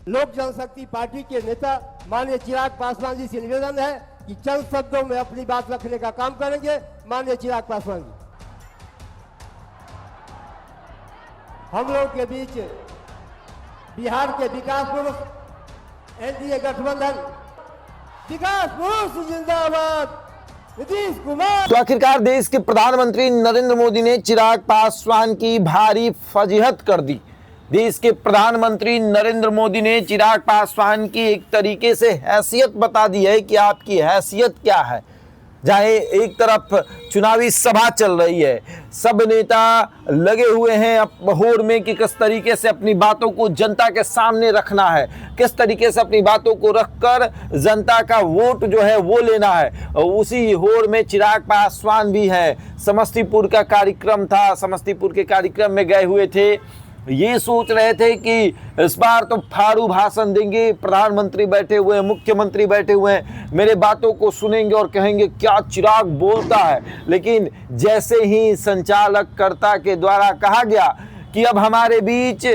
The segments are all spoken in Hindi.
लोक जनशक्ति पार्टी के नेता माननीय चिराग पासवान जी से निवेदन है कि चंद शब्दों में अपनी बात रखने का काम करेंगे। माननीय चिराग पासवान जी, हम लोग के बीच बिहार के विकास पुरुष एनडीए गठबंधन विकास पुरुष जिंदाबाद नीतीश कुमार। तो आखिरकार देश के प्रधानमंत्री नरेंद्र मोदी ने चिराग पासवान की भारी फजीहत कर दी। देश के प्रधानमंत्री नरेंद्र मोदी ने चिराग पासवान की एक तरीके से हैसियत बता दी है कि आपकी हैसियत क्या है। जहाँ एक तरफ चुनावी सभा चल रही है, सब नेता लगे हुए हैं होड़ में कि किस तरीके से अपनी बातों को जनता के सामने रखना है, किस तरीके से अपनी बातों को रखकर जनता का वोट जो है वो लेना है। उसी होड़ में चिराग पासवान भी है। समस्तीपुर का कार्यक्रम था, समस्तीपुर के कार्यक्रम में गए हुए थे। ये सोच रहे थे कि इस बार तो फाड़ू भाषण देंगे, प्रधानमंत्री बैठे हुए हैं, मुख्यमंत्री बैठे हुए हैं, मेरे बातों को सुनेंगे और कहेंगे क्या चिराग बोलता है। लेकिन जैसे ही संचालककर्ता के द्वारा कहा गया कि अब हमारे बीच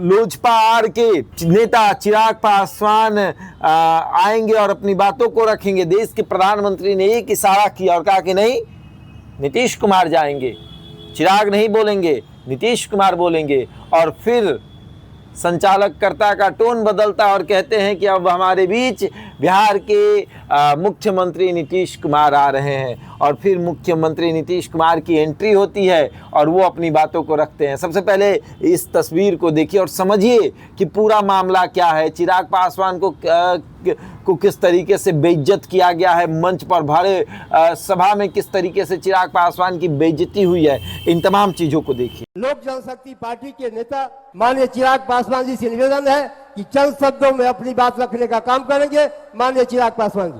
लोजपा आर के नेता चिराग पासवान आएंगे और अपनी बातों को रखेंगे, देश के प्रधानमंत्री ने एक इशारा किया और कहा कि नहीं, नीतीश कुमार जाएंगे, चिराग नहीं बोलेंगे, नीतीश कुमार बोलेंगे। और फिर संचालककर्ता का टोन बदलता और कहते हैं कि अब हमारे बीच बिहार के मुख्यमंत्री नीतीश कुमार आ रहे हैं। और फिर मुख्यमंत्री नीतीश कुमार की एंट्री होती है और वो अपनी बातों को रखते हैं। सबसे पहले इस तस्वीर को देखिए और समझिए कि पूरा मामला क्या है। चिराग पासवान को किस तरीके से बेइज्जत किया गया है, मंच पर भरे सभा में किस तरीके से चिराग पासवान की बेइज्जती हुई है, इन तमाम चीजों को देखिए। लोक जनशक्ति पार्टी के नेता माननीय चिराग पासवान जी से निवेदन है कि चंद शब्दों में अपनी बात रखने का काम करेंगे। माननीय चिराग पासवान जी,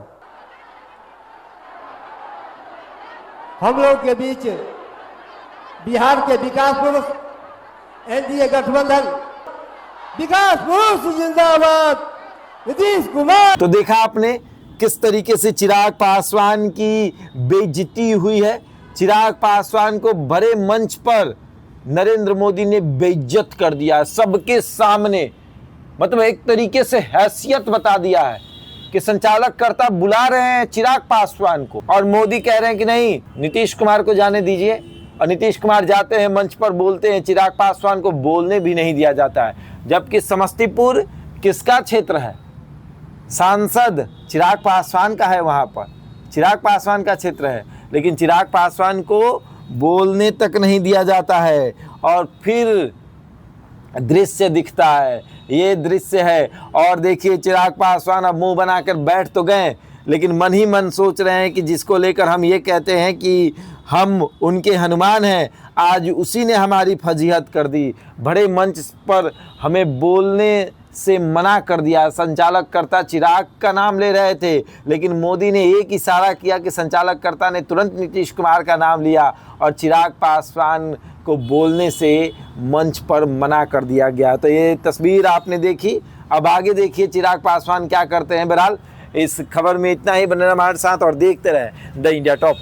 हम लोग के बीच बिहार के विकास पुरुष एनडीए गठबंधन विकास पुरुष जिंदाबाद नीतीश कुमार। तो देखा आपने किस तरीके से चिराग पासवान की बेइज्जती हुई है। चिराग पासवान को बड़े मंच पर नरेंद्र मोदी ने बेइज्जत कर दिया सबके सामने। मतलब एक तरीके से हैसियत बता दिया है कि संचालककर्ता बुला रहे हैं चिराग पासवान को और मोदी कह रहे हैं कि नहीं, नीतीश कुमार को जाने दीजिए। और नीतीश कुमार जाते हैं मंच पर, बोलते हैं, चिराग पासवान को बोलने भी नहीं दिया जाता है। जबकि समस्तीपुर किसका क्षेत्र है? सांसद चिराग पासवान का है, वहाँ पर चिराग पासवान का क्षेत्र है, लेकिन चिराग पासवान को बोलने तक नहीं दिया जाता है। और फिर दृश्य दिखता है, ये दृश्य है। और देखिए चिराग पासवान अब मुंह बनाकर बैठ तो गए, लेकिन मन ही मन सोच रहे हैं कि जिसको लेकर हम ये कहते हैं कि हम उनके हनुमान हैं, आज उसी ने हमारी फजीहत कर दी। बड़े मंच पर हमें बोलने से मना कर दिया। संचालककर्ता चिराग का नाम ले रहे थे, लेकिन मोदी ने एक इशारा किया कि संचालककर्ता ने तुरंत नीतीश कुमार का नाम लिया और चिराग पासवान को बोलने से मंच पर मना कर दिया गया। तो ये तस्वीर आपने देखी, अब आगे देखिए चिराग पासवान क्या करते हैं। बहरहाल इस खबर में इतना ही, बने रहिए हमारे साथ और देखते रहे द इंडिया टॉप।